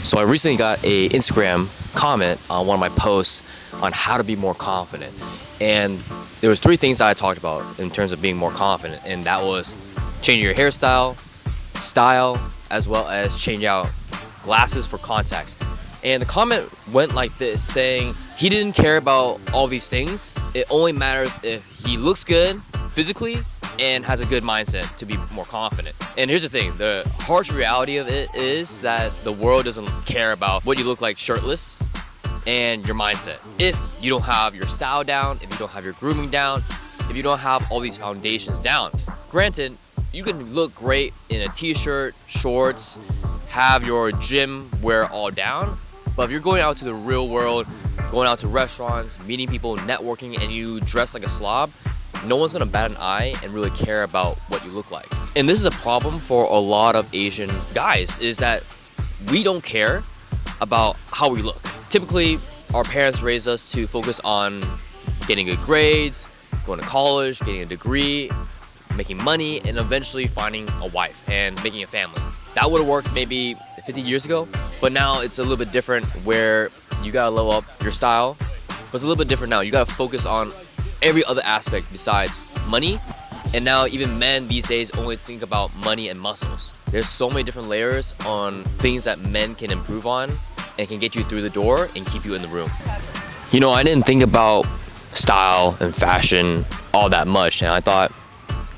So I recently got a Instagram comment on one of my posts on how to be more confident. And there was three things that I talked about in terms of being more confident. And that was changing your hairstyle, style, as well as change out glasses for contacts. And the comment went like this, saying he didn't care about all these things. It only matters if he looks good physically and has a good mindset to be more confident. And here's the thing, the harsh reality of it is that the world doesn't care about what you look like shirtless and your mindset. If you don't have your style down, if you don't have your grooming down, if you don't have all these foundations down. Granted, you can look great in a t-shirt, shorts, have your gym wear all down, but if you're going out to the real world, going out to restaurants, meeting people, networking, and you dress like a slob, no one's gonna bat an eye and really care about what you look like. And this is a problem for a lot of Asian guys, is that we don't care about how we look. Typically, our parents raised us to focus on getting good grades, going to college, getting a degree, making money, and eventually finding a wife and making a family. That would have worked maybe 50 years ago, but now it's a little bit different where you gotta level up your style. But it's a little bit different now. You gotta focus on every other aspect besides money. And now even men these days only think about money and muscles. There's so many different layers on things that men can improve on and can get you through the door and keep you in the room. You know, I didn't think about style and fashion all that much, and I thought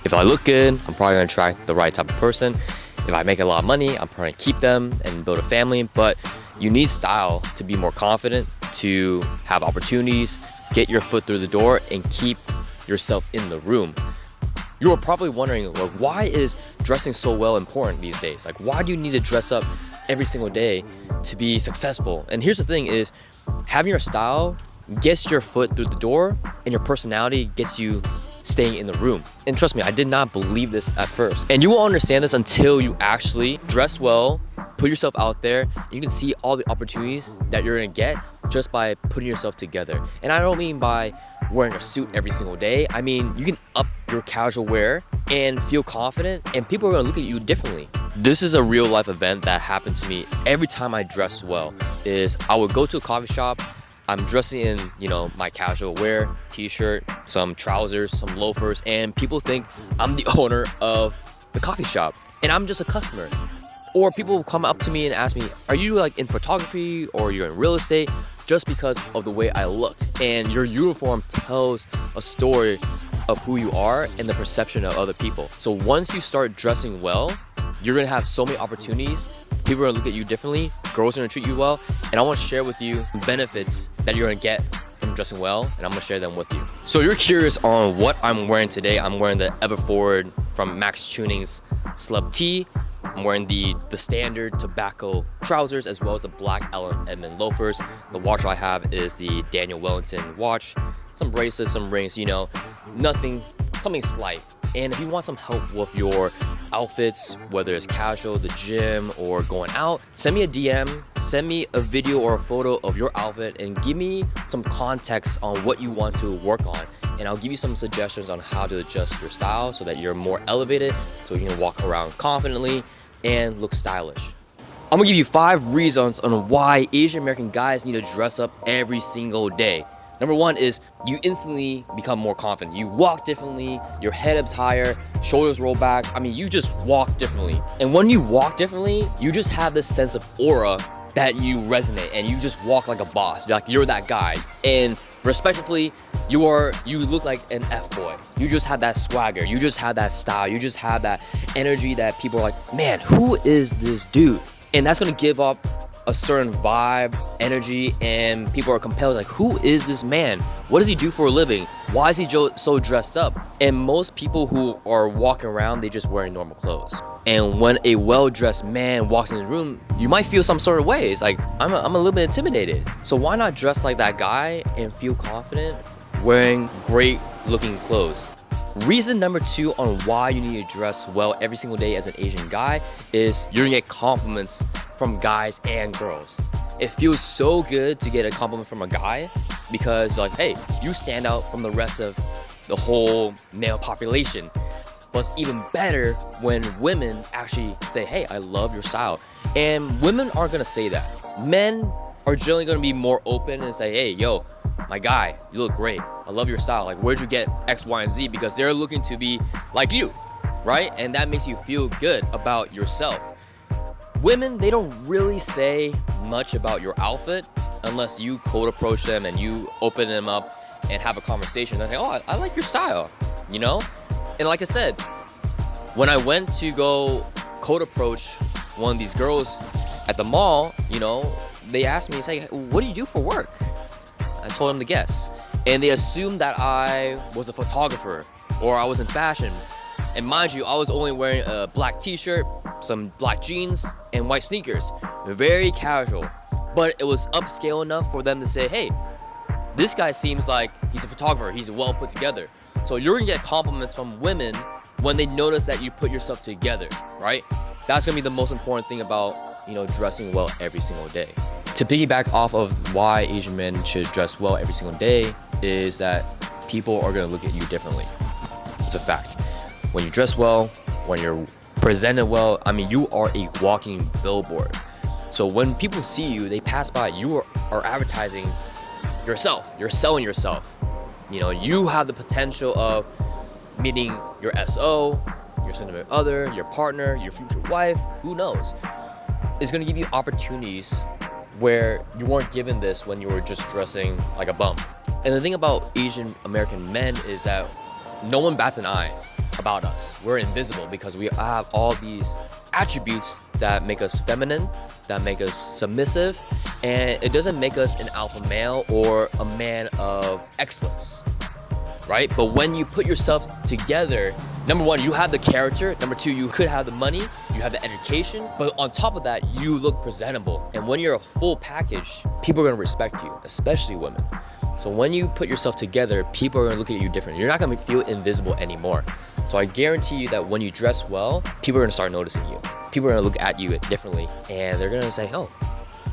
if I look good, I'm probably gonna attract the right type of person. If I make a lot of money, I'm probably gonna keep them and build a family. But you need style to be more confident, to have opportunities, get your foot through the door, and keep yourself in the room. You are probably wondering, like, why is dressing so well important these days? Like, why do you need to dress up every single day to be successful? And here's the thing is, having your style gets your foot through the door, and your personality gets you staying in the room. And trust me, I did not believe this at first. And you won't understand this until you actually dress well, put yourself out there, and you can see all the opportunities that you're gonna get just by putting yourself together. And I don't mean by wearing a suit every single day. I mean, you can up your casual wear and feel confident, and people are gonna look at you differently. This is a real life event that happened to me every time I dress well. Is I would go to a coffee shop, I'm dressing in, my casual wear, t-shirt, some trousers, some loafers, and people think I'm the owner of the coffee shop, and I'm just a customer. Or people will come up to me and ask me, are you like in photography or you're in real estate? Just because of the way I looked. And your uniform tells a story of who you are and the perception of other people. So once you start dressing well, you're gonna have so many opportunities. People are gonna look at you differently. Girls are gonna treat you well. And I wanna share with you benefits that you're gonna get from dressing well, and I'm gonna share them with you. So you're curious on what I'm wearing today. I'm wearing the Everforward from Max Tuning's Slub Tee. I'm wearing the standard tobacco trousers as well as the black Ellen Edmond loafers. The watch I have is the Daniel Wellington watch. Some bracelets, some rings, something slight. And if you want some help with your outfits, whether it's casual, the gym, or going out, send me a DM, send me a video or a photo of your outfit, and give me some context on what you want to work on. And I'll give you some suggestions on how to adjust your style so that you're more elevated, so you can walk around confidently and look stylish. I'm gonna give you 5 reasons on why Asian American guys need to dress up every single day. Number 1 is you instantly become more confident. You walk differently, your head up's higher, shoulders roll back. I mean, you just walk differently. And when you walk differently, you just have this sense of aura that you resonate, and you just walk like a boss. Like, you're that guy. And respectively, you look like an F-boy. You just have that swagger. You just have that style. You just have that energy that people are like, man, who is this dude? And that's gonna give up a certain vibe, energy, and people are compelled, like, who is this man? What does he do for a living? Why is he so dressed up? And most people who are walking around, they just wearing normal clothes. And when a well-dressed man walks in the room, you might feel some sort of way. It's like, I'm a little bit intimidated. So why not dress like that guy and feel confident wearing great looking clothes? Reason number 2 on why you need to dress well every single day as an Asian guy is you're gonna get compliments from guys and girls. It feels so good to get a compliment from a guy because, like, hey, you stand out from the rest of the whole male population. But it's even better when women actually say, hey, I love your style. And women aren't gonna say that. Men are generally gonna be more open and say, hey, yo, my guy, you look great. I love your style. Like, where'd you get X, Y, and Z? Because they're looking to be like you, right? And that makes you feel good about yourself. Women, they don't really say much about your outfit unless you cold approach them and you open them up and have a conversation. They're like, oh, I like your style, you know? And like I said, when I went to go cold approach one of these girls at the mall, you know, they asked me, say, what do you do for work? I told them to guess. And they assumed that I was a photographer or I was in fashion. And mind you, I was only wearing a black t-shirt, some black jeans, and white sneakers. Very casual. But it was upscale enough for them to say, hey, this guy seems like he's a photographer. He's well put together. So you're gonna get compliments from women when they notice that you put yourself together, right? That's gonna be the most important thing about, you know, dressing well every single day. To piggyback off of why Asian men should dress well every single day is that people are gonna look at you differently. It's a fact. When you dress well, when you're presented well, I mean, you are a walking billboard. So when people see you, they pass by, you are advertising yourself. You're selling yourself. You know, you have the potential of meeting your SO, your significant other, your partner, your future wife, who knows? It's gonna give you opportunities where you weren't given this when you were just dressing like a bum. And the thing about Asian American men is that no one bats an eye about us. We're invisible because we have all these attributes that make us feminine, that make us submissive, and it doesn't make us an alpha male or a man of excellence, right? But when you put yourself together, number one, you have the character. Number two, you could have the money, you have the education, but on top of that, you look presentable. And when you're a full package, people are gonna respect you, especially women. So when you put yourself together, people are gonna look at you different. You're not gonna feel invisible anymore. So I guarantee you that when you dress well, people are gonna start noticing you. People are gonna look at you differently, and they're gonna say, oh,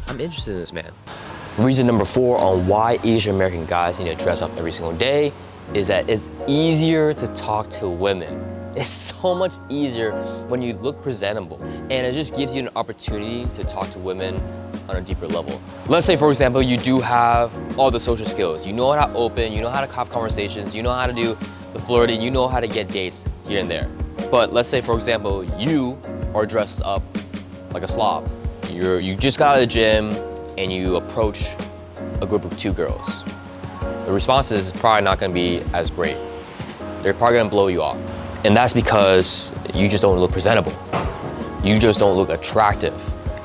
I'm interested in this man. Reason number 4 on why Asian American guys need to dress up every single day is that it's easier to talk to women. It's so much easier when you look presentable, and it just gives you an opportunity to talk to women on a deeper level. Let's say, for example, you do have all the social skills. You know how to open, you know how to have conversations, you know how to do the flirting, you know how to get dates here and there. But let's say, for example, you are dressed up like a slob. You just got out of the gym and you approach a group of 2 girls. The response is probably not gonna be as great. They're probably gonna blow you off. And that's because you just don't look presentable. You just don't look attractive.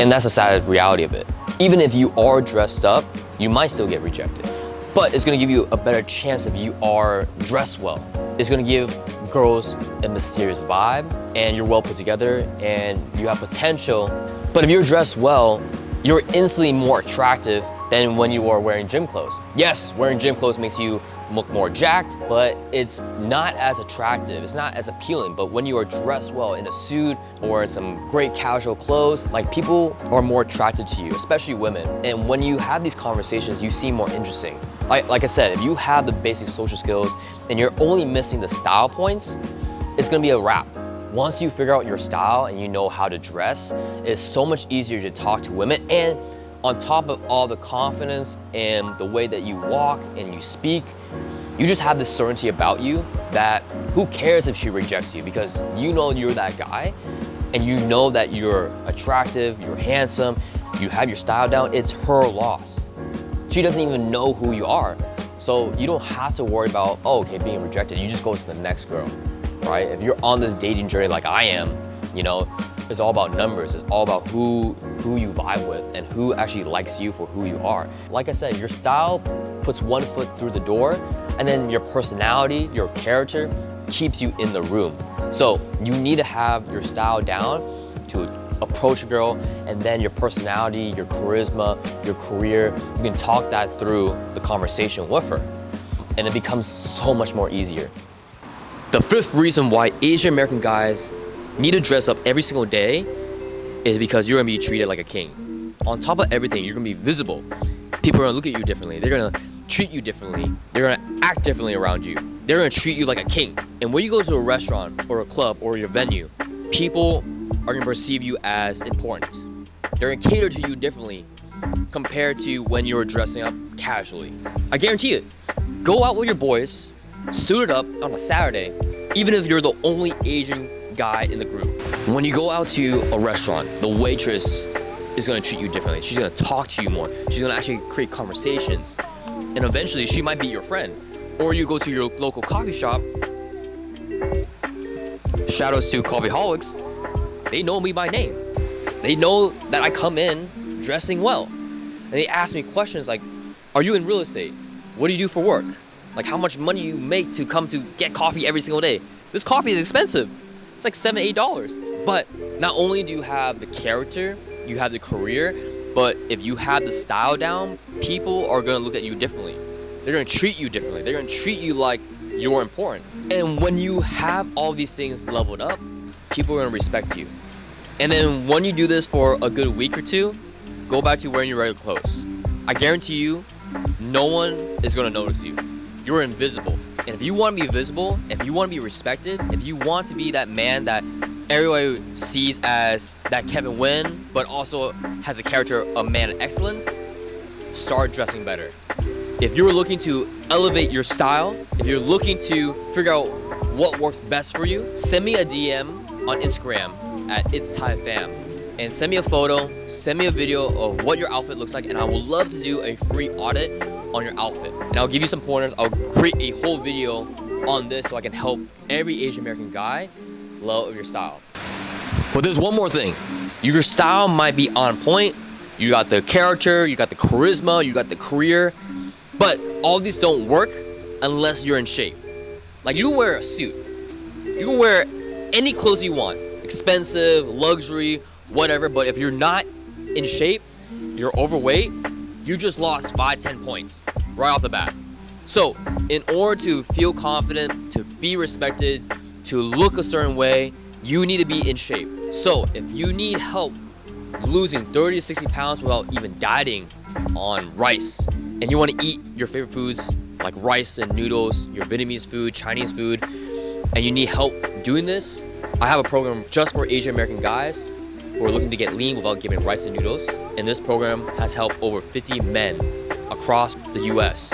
And that's the sad reality of it. Even if you are dressed up, you might still get rejected. But it's gonna give you a better chance if you are dressed well. It's gonna give girls a mysterious vibe, and you're well put together, and you have potential. But if you're dressed well, you're instantly more attractive than when you are wearing gym clothes. Yes, wearing gym clothes makes you look more jacked, but it's not as attractive, it's not as appealing. But when you are dressed well in a suit or in some great casual clothes, like, people are more attracted to you, especially women. And when you have these conversations, you seem more interesting. Like I said, if you have the basic social skills and you're only missing the style points, it's gonna be a wrap. Once you figure out your style and you know how to dress, it's so much easier to talk to women. And on top of all the confidence and the way that you walk and you speak, you just have this certainty about you that who cares if she rejects you, because you know you're that guy and you know that you're attractive, you're handsome, you have your style down. It's her loss. She doesn't even know who you are. So you don't have to worry about, oh, okay, being rejected. You just go to the next girl, right? If you're on this dating journey like I am, you know, it's all about numbers. It's all about who you vibe with and who actually likes you for who you are. Like I said, your style puts one foot through the door, and then your personality, your character keeps you in the room. So you need to have your style down to approach a girl, and then your personality, your charisma, your career, you can talk that through the conversation with her, and it becomes so much more easier. The 5th reason why Asian American guys need to dress up every single day is because you're gonna be treated like a king. On top of everything, you're gonna be visible. People are gonna look at you differently. They're gonna treat you differently. They're gonna act differently around you. They're gonna treat you like a king. And when you go to a restaurant or a club or your venue, people are gonna perceive you as important. They're gonna cater to you differently compared to when you're dressing up casually. I guarantee it. Go out with your boys, suited up on a Saturday, even if you're the only Asian guy in the group. When you go out to a restaurant, the waitress is gonna treat you differently. She's gonna talk to you more. She's gonna actually create conversations. And eventually she might be your friend. Or you go to your local coffee shop. Shoutouts to Coffeeholics. They know me by name. They know that I come in dressing well. And they ask me questions like, are you in real estate? What do you do for work? Like how much money you make to come to get coffee every single day? This coffee is expensive. It's like $7, $8. But not only do you have the character, you have the career, but if you have the style down, people are gonna look at you differently. They're gonna treat you differently. They're gonna treat you like you're important. And when you have all these things leveled up, people are gonna respect you. And then when you do this for a good week or two, go back to wearing your regular clothes. I guarantee you, no one is gonna notice you. You're invisible. And if you wanna be visible, if you wanna be respected, if you want to be that man that everybody sees as that Kevin Wynn, but also has a character of man of excellence, start dressing better. If you're looking to elevate your style, if you're looking to figure out what works best for you, send me a DM on Instagram at Pham and send me a photo, send me a video of what your outfit looks like, and I would love to do a free audit on your outfit. And I'll give you some pointers. I'll create a whole video on this so I can help every Asian American guy love your style. But there's one more thing. Your style might be on point. You got the character, you got the charisma, you got the career, but all these don't work unless you're in shape. Like you can wear a suit. You can wear any clothes you want. Expensive, luxury, whatever, but if you're not in shape, you're overweight, you just lost 5-10 points right off the bat. So in order to feel confident, to be respected, to look a certain way, you need to be in shape. So if you need help losing 30 to 60 pounds without even dieting on rice, and you want to eat your favorite foods like rice and noodles, your Vietnamese food, Chinese food, and you need help doing this, I have a program just for Asian American guys who are looking to get lean without giving rice and noodles. And this program has helped over 50 men across the US.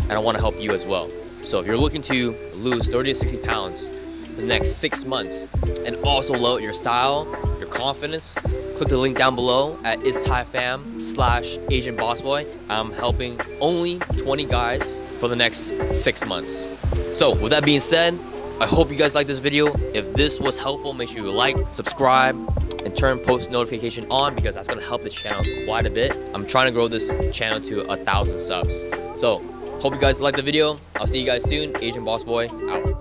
And I want to help you as well. So if you're looking to lose 30 to 60 pounds in the next 6 months and also lower your style, your confidence, click the link down below at itsthaipham.com/AsianBossBoy. I'm helping only 20 guys for the next 6 months. So with that being said, I hope you guys liked this video. If this was helpful, make sure you like, subscribe, and turn post notification on because that's gonna help the channel quite a bit. I'm trying to grow this channel to 1,000 subs. So hope you guys liked the video. I'll see you guys soon. Asian Boss Boy out.